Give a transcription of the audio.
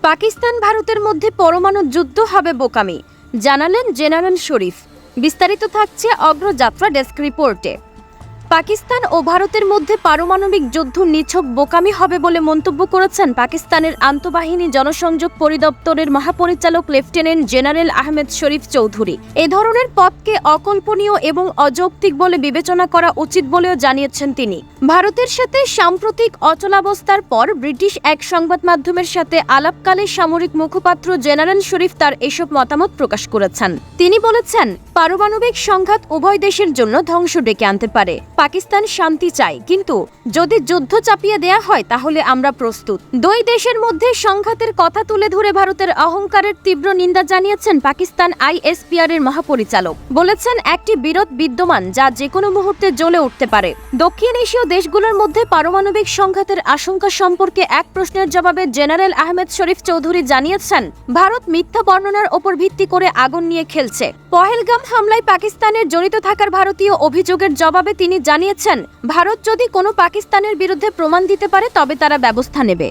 পাকিস্তান ভারতের মধ্যে পরমাণু যুদ্ধ হবে বোকামি, জানালেন জেনারেল শরীফ। বিস্তারিত থাকছে অগ্রযাত্রা ডেস্ক রিপোর্টে। পাকিস্তান ও ভারতের মধ্যে পারমাণবিক যুদ্ধ নিছক বোকামি হবে বলে মন্তব্য করেছেন পাকিস্তানের আন্তঃবাহিনী জনসংযোগ পরিদপ্তরের মহাপরিচালক লেফটেন্যান্ট জেনারেল আহমেদ শরীফ চৌধুরী। এ ধরনের পথকে অকল্পনীয় এবং অযৌক্তিক বলে বিবেচনা করা উচিত বলেও জানিয়েছেন তিনি। ভারতের সাথে সাম্প্রতিক অচলাবস্থার পর ব্রিটিশ এক সংবাদ মাধ্যমের সাথে আলাপকালে সামরিক মুখপাত্র জেনারেল শরীফ তার এসব মতামত প্রকাশ করেছেন। তিনি বলেছেন, পারমাণবিক সংঘাত উভয় দেশের জন্য ধ্বংস ডেকে আনতে পারে। পাকিস্তান শান্তি চায়, কিন্তু যদি যুদ্ধ চাপিয়ে দেয়া হয় তাহলে আমরা প্রস্তুত। দুই দেশের মধ্যে সংঘাতের কথা তুলে ধরে ভারতের অহংকারের তীব্র নিন্দা জানিয়েছেন পাকিস্তান ISPR এর মহাপরিচালক। বলেছেন, একটি বিরোধ বিদ্যমান যা যেকোনো মুহূর্তে জ্বলে উঠতে পারে। দক্ষিণ এশীয় দেশগুলোর মধ্যে পারমাণবিক সংঘাতের আশঙ্কা সম্পর্কে এক প্রশ্নের জবাবে জেনারেল আহমেদ শরীফ চৌধুরী জানিয়েছেন, ভারত মিথ্যা বর্ণনার ওপর ভিত্তি করে আগুন নিয়ে খেলছে। পহেলগাম হামলায় পাকিস্তানের জড়িত থাকার ভারতীয় অভিযোগের জবাবে তিনি জানিয়েছেন, ভারত যদি কোনো পাকিস্তানের বিরুদ্ধে প্রমাণ দিতে পারে তবে তারা ব্যবস্থা নেবে।